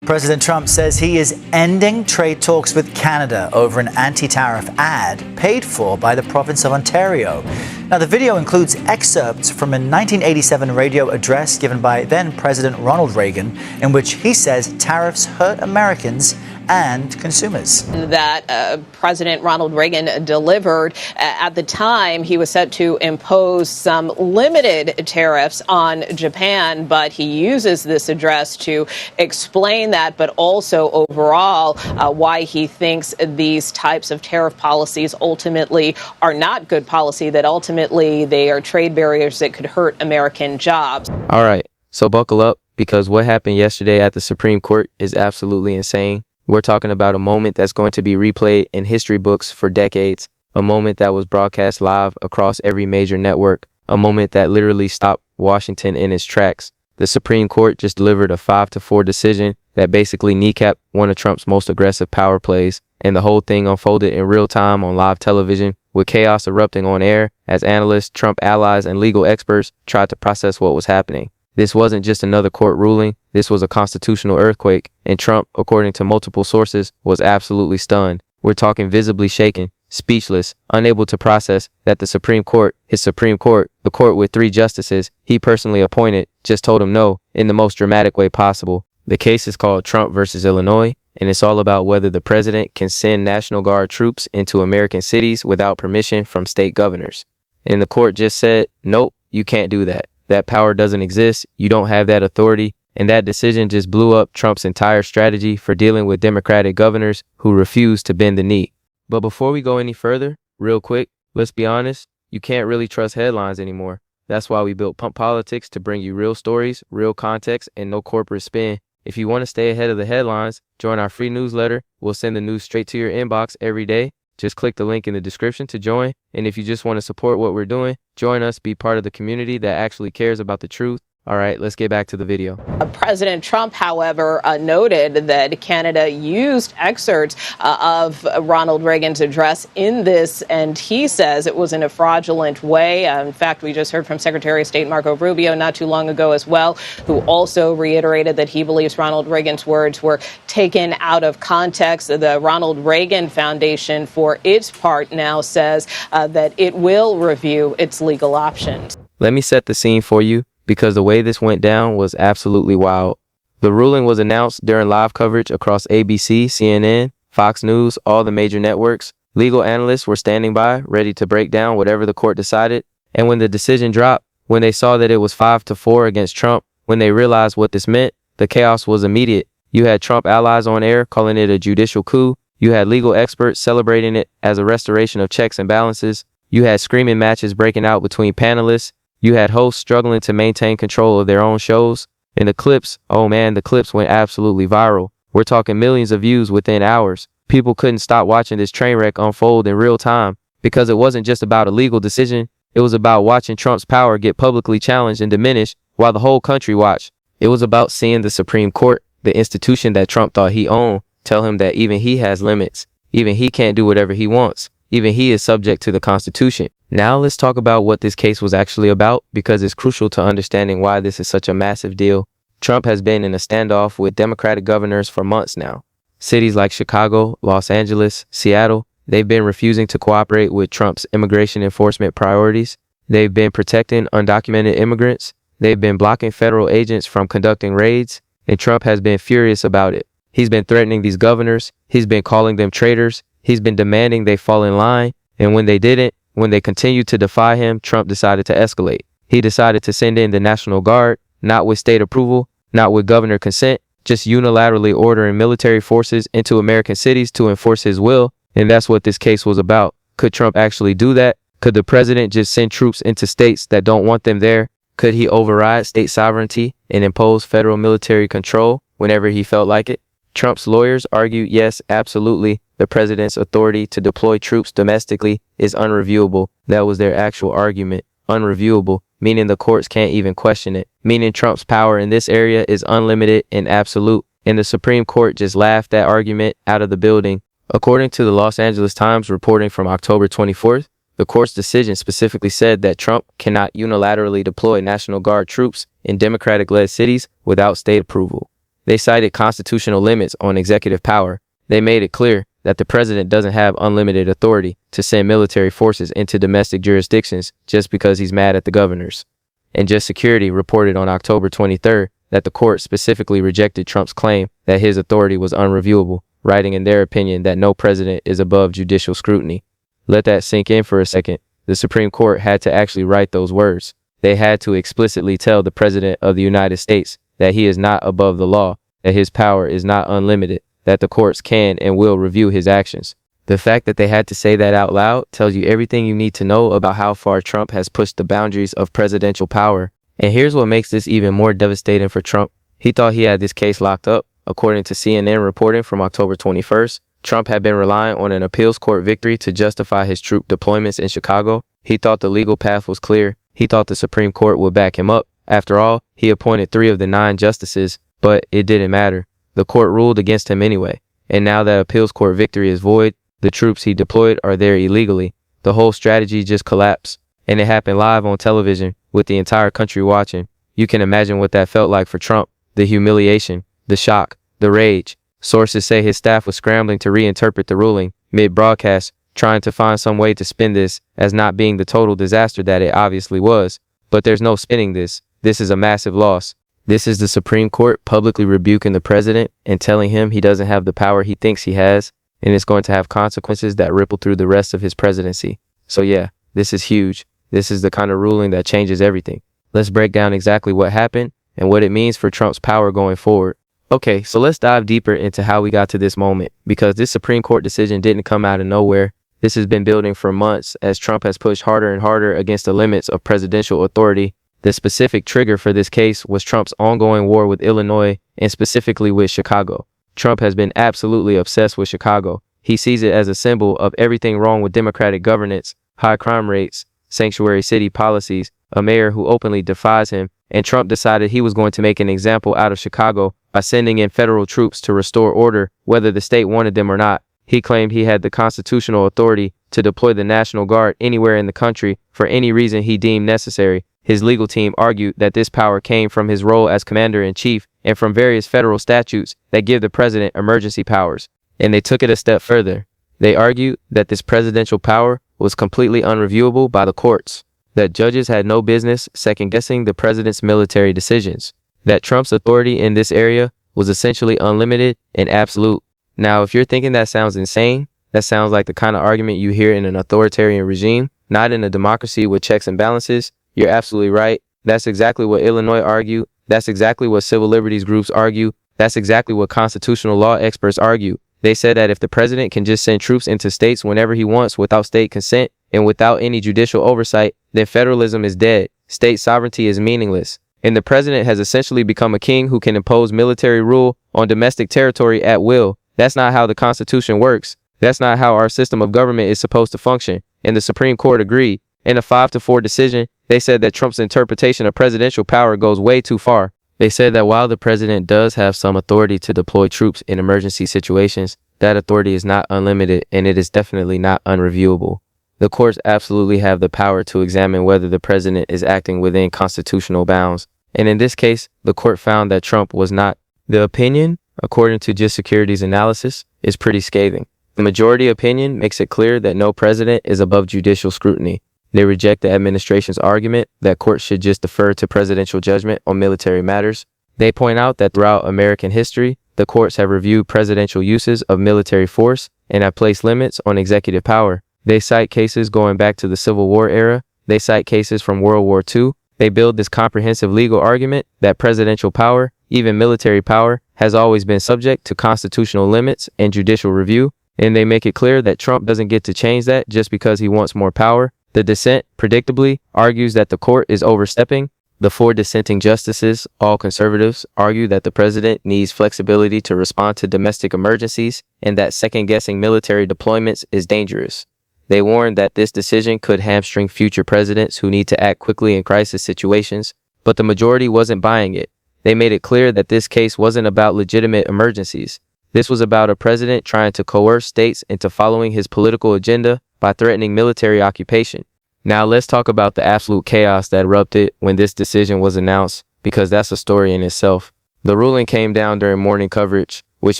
President Trump says he is ending trade talks with Canada over an anti-tariff ad paid for by the province of Ontario. Now, the video includes excerpts from a 1987 radio address given by then President Ronald Reagan, in which he says tariffs hurt Americans and consumers. That President Ronald Reagan delivered. At the time, he was set to impose some limited tariffs on Japan, but he uses this address to explain that, but also overall why he thinks these types of tariff policies ultimately are not good policy, that ultimately they are trade barriers that could hurt American jobs. All right, so buckle up, because what happened yesterday at the Supreme Court is absolutely insane. We're talking about a moment that's going to be replayed in history books for decades, a moment that was broadcast live across every major network, a moment that literally stopped Washington in its tracks. The Supreme Court just delivered a 5-4 decision that basically kneecapped one of Trump's most aggressive power plays, and the whole thing unfolded in real time on live television, with chaos erupting on air as analysts, Trump allies, and legal experts tried to process what was happening. This wasn't just another court ruling, this was a constitutional earthquake, and Trump, according to multiple sources, was absolutely stunned. We're talking visibly shaken, speechless, unable to process that the Supreme Court, his Supreme Court, the court with 3 justices he personally appointed, just told him no in the most dramatic way possible. The case is called Trump versus Illinois, and it's all about whether the president can send National Guard troops into American cities without permission from state governors. And the court just said, nope, you can't do that. That power doesn't exist. You don't have that authority. And that decision just blew up Trump's entire strategy for dealing with Democratic governors who refused to bend the knee. But before we go any further, real quick, let's be honest, you can't really trust headlines anymore. That's why we built Pump Politics, to bring you real stories, real context, and no corporate spin. If you want to stay ahead of the headlines, join our free newsletter. We'll send the news straight to your inbox every day. Just click the link in the description to join. And if you just want to support what we're doing, join us, be part of the community that actually cares about the truth. All right, let's get back to the video. President Trump, however, noted that Canada used excerpts of Ronald Reagan's address in this, and he says it was in a fraudulent way. In fact, we just heard from Secretary of State Marco Rubio not too long ago as well, who also reiterated that he believes Ronald Reagan's words were taken out of context. The Ronald Reagan Foundation, for its part, now says that it will review its legal options. Let me set the scene for you, because the way this went down was absolutely wild. The ruling was announced during live coverage across ABC, CNN, Fox News, all the major networks. Legal analysts were standing by, ready to break down whatever the court decided. And when the decision dropped, when they saw that it was 5-4 against Trump, when they realized what this meant, the chaos was immediate. You had Trump allies on air calling it a judicial coup. You had legal experts celebrating it as a restoration of checks and balances. You had screaming matches breaking out between panelists. You had hosts struggling to maintain control of their own shows. And the clips, oh man, the clips went absolutely viral. We're talking millions of views within hours. People couldn't stop watching this train wreck unfold in real time, because it wasn't just about a legal decision. It was about watching Trump's power get publicly challenged and diminished while the whole country watched. It was about seeing the Supreme Court, the institution that Trump thought he owned, tell him that even he has limits. Even he can't do whatever he wants. Even he is subject to the Constitution. Now let's talk about what this case was actually about, because it's crucial to understanding why this is such a massive deal. Trump has been in a standoff with Democratic governors for months now. Cities like Chicago, Los Angeles, Seattle, they've been refusing to cooperate with Trump's immigration enforcement priorities. They've been protecting undocumented immigrants. They've been blocking federal agents from conducting raids, and Trump has been furious about it. He's been threatening these governors. He's been calling them traitors. He's been demanding they fall in line, and when they didn't, when they continued to defy him, Trump decided to escalate. He decided to send in the National Guard, not with state approval, not with governor consent, just unilaterally ordering military forces into American cities to enforce his will. And that's what this case was about. Could Trump actually do that? Could the president just send troops into states that don't want them there? Could he override state sovereignty and impose federal military control whenever he felt like it? Trump's lawyers argued, yes, absolutely, the president's authority to deploy troops domestically is unreviewable. That was their actual argument. Unreviewable, meaning the courts can't even question it, meaning Trump's power in this area is unlimited and absolute. And the Supreme Court just laughed that argument out of the building. According to the Los Angeles Times reporting from October 24th, the court's decision specifically said that Trump cannot unilaterally deploy National Guard troops in Democratic-led cities without state approval. They cited constitutional limits on executive power. They made it clear that the president doesn't have unlimited authority to send military forces into domestic jurisdictions just because he's mad at the governors. And Just Security reported on October 23rd that the court specifically rejected Trump's claim that his authority was unreviewable, writing in their opinion that no president is above judicial scrutiny. Let that sink in for a second. The Supreme Court had to actually write those words. They had to explicitly tell the President of the United States that he is not above the law, that his power is not unlimited, that the courts can and will review his actions. The fact that they had to say that out loud tells you everything you need to know about how far Trump has pushed the boundaries of presidential power. And here's what makes this even more devastating for Trump. He thought he had this case locked up. According to CNN reporting from October 21st, Trump had been relying on an appeals court victory to justify his troop deployments in Chicago. He thought the legal path was clear. He thought the Supreme Court would back him up. After all, he appointed 3 of the 9 justices, but it didn't matter. The court ruled against him anyway. And now that appeals court victory is void, the troops he deployed are there illegally. The whole strategy just collapsed. And it happened live on television with the entire country watching. You can imagine what that felt like for Trump. The humiliation, the shock, the rage. Sources say his staff was scrambling to reinterpret the ruling mid-broadcast, trying to find some way to spin this as not being the total disaster that it obviously was. But there's no spinning this. This is a massive loss. This is the Supreme Court publicly rebuking the president and telling him he doesn't have the power he thinks he has, and it's going to have consequences that ripple through the rest of his presidency. So yeah, this is huge. This is the kind of ruling that changes everything. Let's break down exactly what happened and what it means for Trump's power going forward. Okay, so let's dive deeper into how we got to this moment, because this Supreme Court decision didn't come out of nowhere. This has been building for months as Trump has pushed harder and harder against the limits of presidential authority. The specific trigger for this case was Trump's ongoing war with Illinois and specifically with Chicago. Trump has been absolutely obsessed with Chicago. He sees it as a symbol of everything wrong with democratic governance, high crime rates, sanctuary city policies, a mayor who openly defies him, and Trump decided he was going to make an example out of Chicago by sending in federal troops to restore order, whether the state wanted them or not. He claimed he had the constitutional authority to deploy the National Guard anywhere in the country for any reason he deemed necessary. His legal team argued that this power came from his role as commander-in-chief and from various federal statutes that give the president emergency powers. And they took it a step further. They argued that this presidential power was completely unreviewable by the courts, that judges had no business second-guessing the president's military decisions, that Trump's authority in this area was essentially unlimited and absolute. Now, if you're thinking that sounds insane, that sounds like the kind of argument you hear in an authoritarian regime, not in a democracy with checks and balances, you're absolutely right. That's exactly what Illinois argued. That's exactly what civil liberties groups argue. That's exactly what constitutional law experts argue. They said that if the president can just send troops into states whenever he wants without state consent and without any judicial oversight, then federalism is dead. State sovereignty is meaningless. And the president has essentially become a king who can impose military rule on domestic territory at will. That's not how the Constitution works. That's not how our system of government is supposed to function. And the Supreme Court agreed. In a 5-4 decision, they said that Trump's interpretation of presidential power goes way too far. They said that while the president does have some authority to deploy troops in emergency situations, that authority is not unlimited and it is definitely not unreviewable. The courts absolutely have the power to examine whether the president is acting within constitutional bounds. And in this case, the court found that Trump was not. The opinion, according to Just Security's analysis, is pretty scathing. The majority opinion makes it clear that no president is above judicial scrutiny. They reject the administration's argument that courts should just defer to presidential judgment on military matters. They point out that throughout American history, the courts have reviewed presidential uses of military force and have placed limits on executive power. They cite cases going back to the Civil War era. They cite cases from World War II. They build this comprehensive legal argument that presidential power, even military power, has always been subject to constitutional limits and judicial review. And they make it clear that Trump doesn't get to change that just because he wants more power. The dissent, predictably, argues that the court is overstepping. The 4 dissenting justices, all conservatives, argue that the president needs flexibility to respond to domestic emergencies and that second-guessing military deployments is dangerous. They warn that this decision could hamstring future presidents who need to act quickly in crisis situations, but the majority wasn't buying it. They made it clear that this case wasn't about legitimate emergencies. This was about a president trying to coerce states into following his political agenda by threatening military occupation. Now let's talk about the absolute chaos that erupted when this decision was announced, because that's a story in itself. The ruling came down during morning coverage, which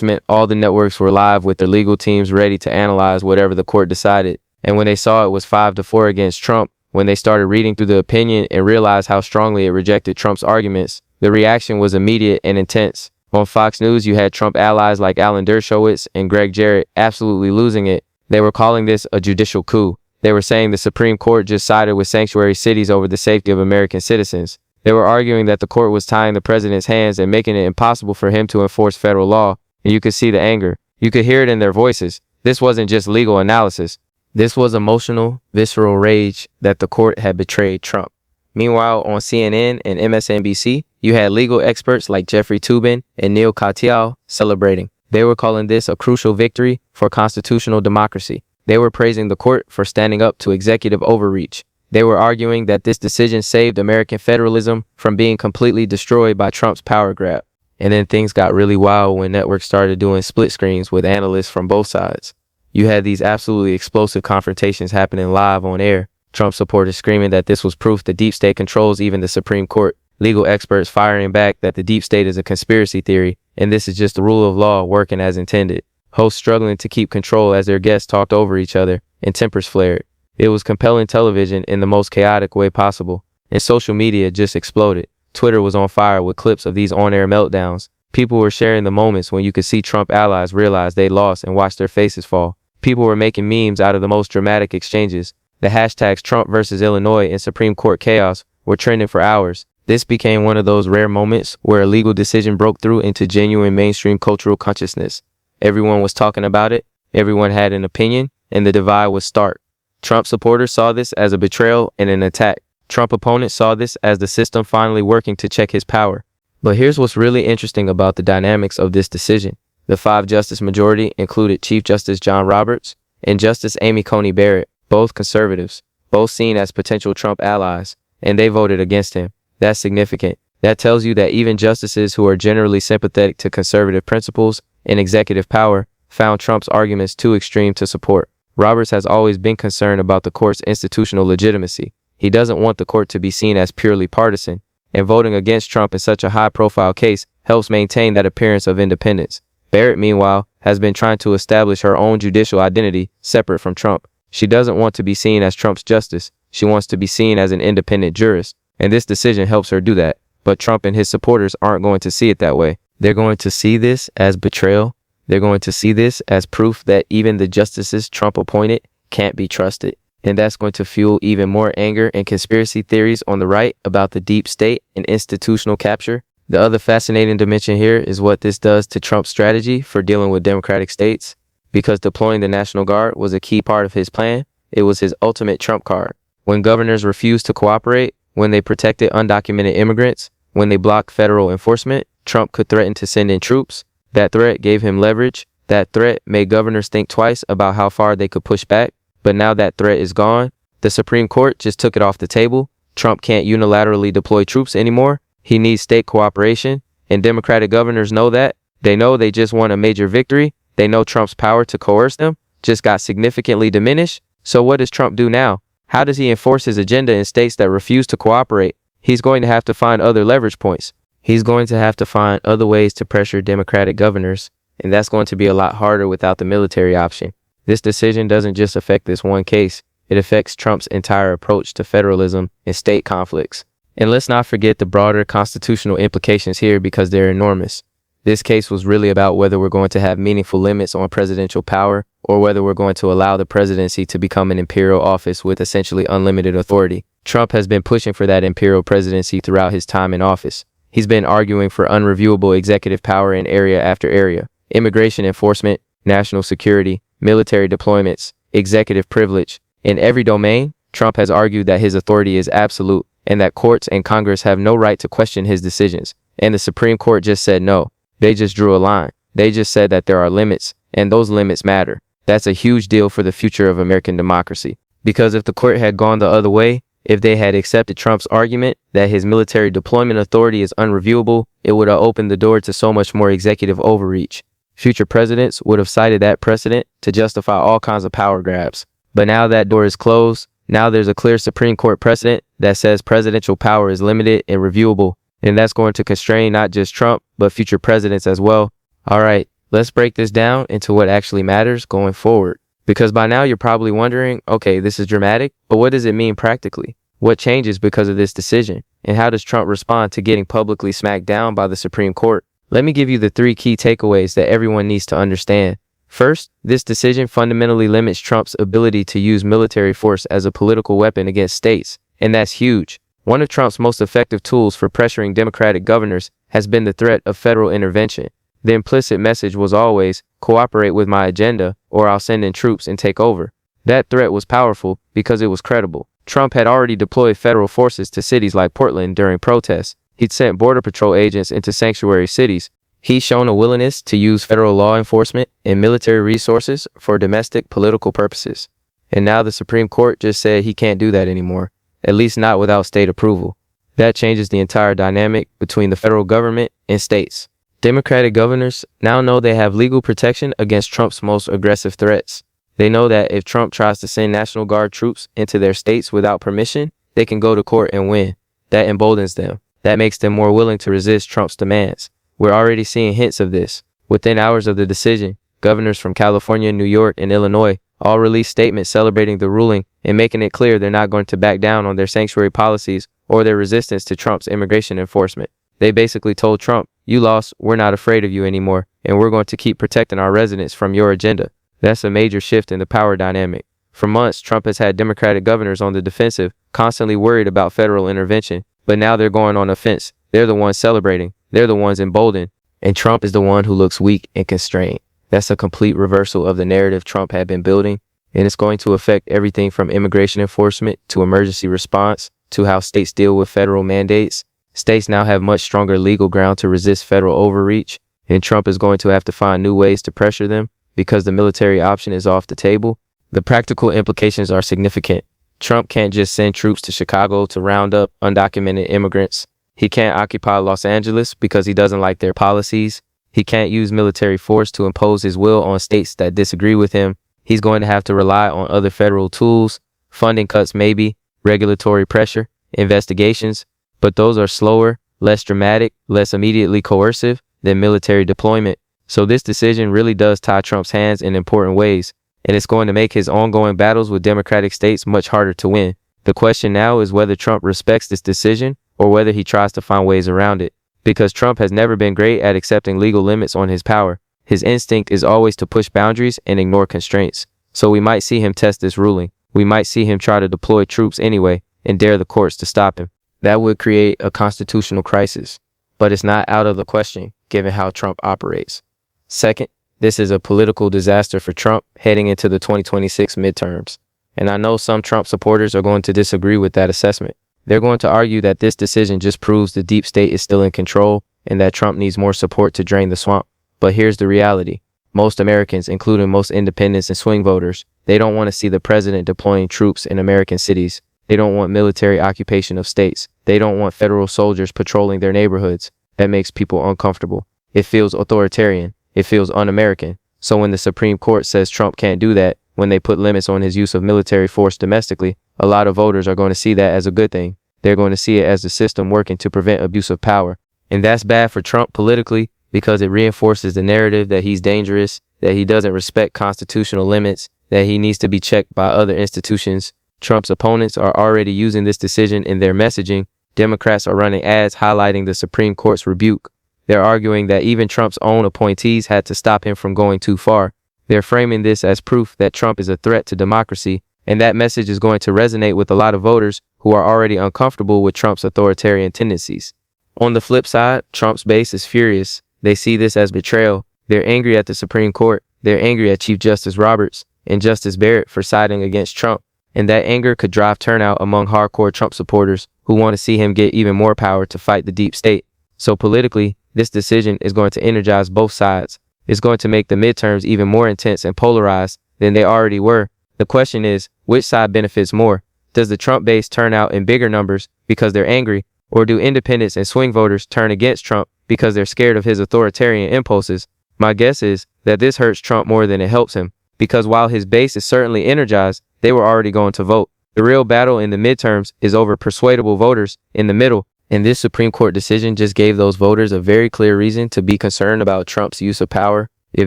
meant all the networks were live with their legal teams ready to analyze whatever the court decided. And when they saw it was 5-4 against Trump, when they started reading through the opinion and realized how strongly it rejected Trump's arguments, the reaction was immediate and intense. On Fox News, you had Trump allies like Alan Dershowitz and Greg Jarrett absolutely losing it. They were calling this a judicial coup. They were saying the Supreme Court just sided with sanctuary cities over the safety of American citizens. They were arguing that the court was tying the president's hands and making it impossible for him to enforce federal law. And you could see the anger. You could hear it in their voices. This wasn't just legal analysis. This was emotional, visceral rage that the court had betrayed Trump. Meanwhile, on CNN and MSNBC, you had legal experts like Jeffrey Toobin and Neil Katyal celebrating. They were calling this a crucial victory for constitutional democracy. They were praising the court for standing up to executive overreach. They were arguing that this decision saved American federalism from being completely destroyed by Trump's power grab. And then things got really wild when networks started doing split screens with analysts from both sides. You had these absolutely explosive confrontations happening live on air. Trump supporters screaming that this was proof the deep state controls even the Supreme Court. Legal experts firing back that the deep state is a conspiracy theory, and this is just the rule of law working as intended. Hosts struggling to keep control as their guests talked over each other, and tempers flared. It was compelling television in the most chaotic way possible, and social media just exploded. Twitter was on fire with clips of these on-air meltdowns. People were sharing the moments when you could see Trump allies realize they lost and watch their faces fall. People were making memes out of the most dramatic exchanges. The hashtags Trump versus Illinois and Supreme Court chaos were trending for hours. This became one of those rare moments where a legal decision broke through into genuine mainstream cultural consciousness. Everyone was talking about it, everyone had an opinion, and the divide was stark. Trump supporters saw this as a betrayal and an attack. Trump opponents saw this as the system finally working to check his power. But here's what's really interesting about the dynamics of this decision. The 5-justice majority included Chief Justice John Roberts and Justice Amy Coney Barrett, both conservatives, both seen as potential Trump allies, and they voted against him. That's significant. That tells you that even justices who are generally sympathetic to conservative principles and executive power found Trump's arguments too extreme to support. Roberts has always been concerned about the court's institutional legitimacy. He doesn't want the court to be seen as purely partisan, and voting against Trump in such a high-profile case helps maintain that appearance of independence. Barrett, meanwhile, has been trying to establish her own judicial identity separate from Trump. She doesn't want to be seen as Trump's justice. She wants to be seen as an independent jurist, and this decision helps her do that. But Trump and his supporters aren't going to see it that way. They're going to see this as betrayal. They're going to see this as proof that even the justices Trump appointed can't be trusted. And that's going to fuel even more anger and conspiracy theories on the right about the deep state and institutional capture. The other fascinating dimension here is what this does to Trump's strategy for dealing with Democratic states. Because deploying the National Guard was a key part of his plan, it was his ultimate trump card. When governors refused to cooperate, when they protected undocumented immigrants, when they blocked federal enforcement, Trump could threaten to send in troops. That threat gave him leverage. That threat made governors think twice about how far they could push back. But now that threat is gone. The Supreme Court just took it off the table. Trump can't unilaterally deploy troops anymore. He needs state cooperation, and Democratic governors know that. They know they just won a major victory. They know Trump's power to coerce them just got significantly diminished. So what does Trump do now? How does he enforce his agenda in states that refuse to cooperate? He's going to have to find other leverage points. He's going to have to find other ways to pressure Democratic governors, and that's going to be a lot harder without the military option. This decision doesn't just affect this one case. It affects Trump's entire approach to federalism and state conflicts. And let's not forget the broader constitutional implications here because they're enormous. This case was really about whether we're going to have meaningful limits on presidential power or whether we're going to allow the presidency to become an imperial office with essentially unlimited authority. Trump has been pushing for that imperial presidency throughout his time in office. He's been arguing for unreviewable executive power in area after area: immigration enforcement, national security, military deployments, executive privilege. In every domain, Trump has argued that his authority is absolute and that courts and Congress have no right to question his decisions. And the Supreme Court just said no. They just drew a line. They just said that there are limits, and those limits matter. That's a huge deal for the future of American democracy. Because if the court had gone the other way, if they had accepted Trump's argument that his military deployment authority is unreviewable, it would have opened the door to so much more executive overreach. Future presidents would have cited that precedent to justify all kinds of power grabs. But now that door is closed. Now there's a clear Supreme Court precedent that says presidential power is limited and reviewable, And that's going to constrain not just Trump, but future presidents as well. All right, let's break this down into what actually matters going forward. Because by now you're probably wondering, okay, this is dramatic, but what does it mean practically? What changes because of this decision? And how does Trump respond to getting publicly smacked down by the Supreme Court? Let me give you the 3 key takeaways that everyone needs to understand. First, this decision fundamentally limits Trump's ability to use military force as a political weapon against states, and that's huge. One of Trump's most effective tools for pressuring Democratic governors has been the threat of federal intervention. The implicit message was always, cooperate with my agenda, or I'll send in troops and take over. That threat was powerful because it was credible. Trump had already deployed federal forces to cities like Portland during protests. He'd sent Border Patrol agents into sanctuary cities. He's shown a willingness to use federal law enforcement and military resources for domestic political purposes. And now the Supreme Court just said he can't do that anymore, at least not without state approval. That changes the entire dynamic between the federal government and states. Democratic governors now know they have legal protection against Trump's most aggressive threats. They know that if Trump tries to send National Guard troops into their states without permission, they can go to court and win. That emboldens them. That makes them more willing to resist Trump's demands. We're already seeing hints of this. Within hours of the decision, governors from California, New York, and Illinois all released statements celebrating the ruling and making it clear they're not going to back down on their sanctuary policies or their resistance to Trump's immigration enforcement. They basically told Trump, you lost, we're not afraid of you anymore, and we're going to keep protecting our residents from your agenda. That's a major shift in the power dynamic. For months, Trump has had Democratic governors on the defensive, constantly worried about federal intervention, but now they're going on offense. They're the ones celebrating. They're the ones emboldened. And Trump is the one who looks weak and constrained. That's a complete reversal of the narrative Trump had been building, and it's going to affect everything from immigration enforcement to emergency response to how states deal with federal mandates. States now have much stronger legal ground to resist federal overreach, and Trump is going to have to find new ways to pressure them because the military option is off the table. The practical implications are significant. Trump can't just send troops to Chicago to round up undocumented immigrants. He can't occupy Los Angeles because he doesn't like their policies. He can't use military force to impose his will on states that disagree with him. He's going to have to rely on other federal tools, funding cuts maybe, regulatory pressure, investigations, but those are slower, less dramatic, less immediately coercive than military deployment. So this decision really does tie Trump's hands in important ways, and it's going to make his ongoing battles with Democratic states much harder to win. The question now is whether Trump respects this decision or whether he tries to find ways around it. Because Trump has never been great at accepting legal limits on his power. His instinct is always to push boundaries and ignore constraints. So we might see him test this ruling. We might see him try to deploy troops anyway and dare the courts to stop him. That would create a constitutional crisis. But it's not out of the question, given how Trump operates. Second, this is a political disaster for Trump heading into the 2026 midterms. And I know some Trump supporters are going to disagree with that assessment. They're going to argue that this decision just proves the deep state is still in control and that Trump needs more support to drain the swamp. But here's the reality. Most Americans, including most independents and swing voters, they don't want to see the president deploying troops in American cities. They don't want military occupation of states. They don't want federal soldiers patrolling their neighborhoods. That makes people uncomfortable. It feels authoritarian. It feels un-American. So when the Supreme Court says Trump can't do that, when they put limits on his use of military force domestically, a lot of voters are going to see that as a good thing. They're going to see it as the system working to prevent abuse of power. And that's bad for Trump politically because it reinforces the narrative that he's dangerous, that he doesn't respect constitutional limits, that he needs to be checked by other institutions. Trump's opponents are already using this decision in their messaging. Democrats are running ads highlighting the Supreme Court's rebuke. They're arguing that even Trump's own appointees had to stop him from going too far. They're framing this as proof that Trump is a threat to democracy, and that message is going to resonate with a lot of voters who are already uncomfortable with Trump's authoritarian tendencies. On the flip side, Trump's base is furious. They see this as betrayal. They're angry at the Supreme Court. They're angry at Chief Justice Roberts and Justice Barrett for siding against Trump. And that anger could drive turnout among hardcore Trump supporters who want to see him get even more power to fight the deep state. So politically, this decision is going to energize both sides. It's going to make the midterms even more intense and polarized than they already were. The question is, which side benefits more? Does the Trump base turn out in bigger numbers because they're angry, or do independents and swing voters turn against Trump because they're scared of his authoritarian impulses? My guess is that this hurts Trump more than it helps him, because while his base is certainly energized, they were already going to vote. The real battle in the midterms is over persuadable voters in the middle, And this Supreme Court decision just gave those voters a very clear reason to be concerned about Trump's use of power. It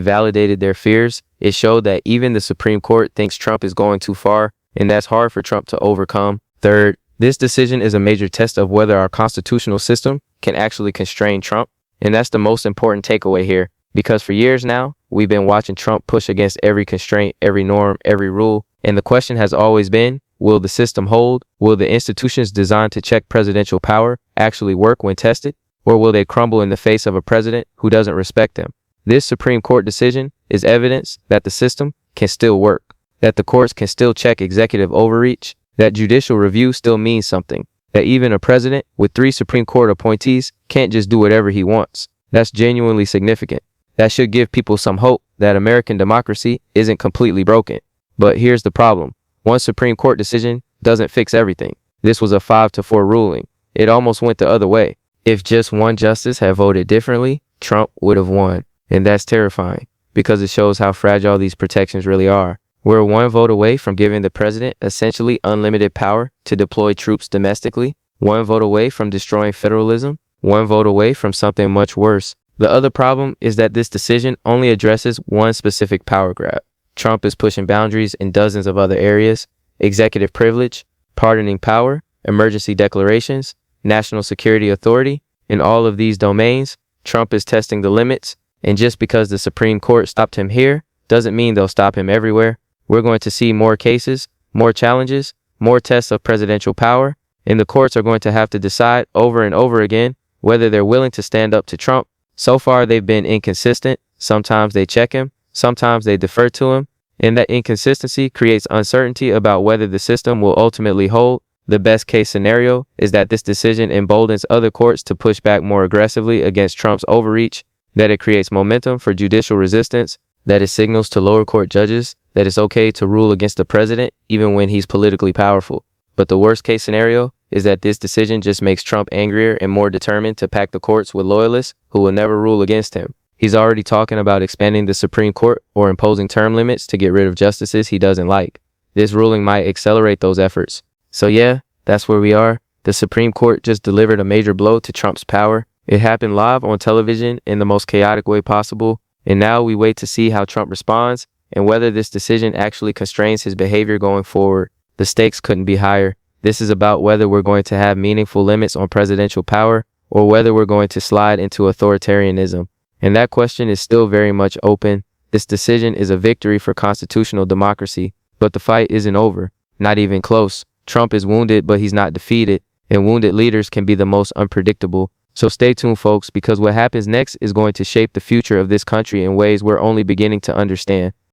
validated their fears. It showed that even the Supreme Court thinks Trump is going too far, and that's hard for Trump to overcome. Third, this decision is a major test of whether our constitutional system can actually constrain Trump. And that's the most important takeaway here, because for years now, we've been watching Trump push against every constraint, every norm, every rule. And the question has always been, will the system hold? Will the institutions designed to check presidential power actually work when tested? Or will they crumble in the face of a president who doesn't respect them? This Supreme Court decision is evidence that the system can still work, that the courts can still check executive overreach, that judicial review still means something, that even a president with 3 Supreme Court appointees can't just do whatever he wants. That's genuinely significant. That should give people some hope that American democracy isn't completely broken. But here's the problem. One Supreme Court decision doesn't fix everything. This was a 5-4 ruling. It almost went the other way. If just one justice had voted differently, Trump would have won. And that's terrifying, because it shows how fragile these protections really are. We're one vote away from giving the president essentially unlimited power to deploy troops domestically, one vote away from destroying federalism, one vote away from something much worse. The other problem is that this decision only addresses one specific power grab. Trump is pushing boundaries in dozens of other areas: executive privilege, pardoning power, emergency declarations, national security authority. In all of these domains, Trump is testing the limits, and just because the Supreme Court stopped him here doesn't mean they'll stop him everywhere. We're going to see more cases, more challenges, more tests of presidential power, and the courts are going to have to decide over and over again whether they're willing to stand up to Trump. So far, they've been inconsistent. Sometimes they check him, sometimes they defer to him, and that inconsistency creates uncertainty about whether the system will ultimately hold. The best case scenario is that this decision emboldens other courts to push back more aggressively against Trump's overreach, that it creates momentum for judicial resistance, that it signals to lower court judges that it's okay to rule against the president even when he's politically powerful. But the worst case scenario is that this decision just makes Trump angrier and more determined to pack the courts with loyalists who will never rule against him. He's already talking about expanding the Supreme Court or imposing term limits to get rid of justices he doesn't like. This ruling might accelerate those efforts. So yeah, that's where we are. The Supreme Court just delivered a major blow to Trump's power. It happened live on television in the most chaotic way possible. And now we wait to see how Trump responds and whether this decision actually constrains his behavior going forward. The stakes couldn't be higher. This is about whether we're going to have meaningful limits on presidential power or whether we're going to slide into authoritarianism. And that question is still very much open. This decision is a victory for constitutional democracy, but the fight isn't over. Not even close. Trump is wounded, but he's not defeated, and wounded leaders can be the most unpredictable. So stay tuned, folks, because what happens next is going to shape the future of this country in ways we're only beginning to understand.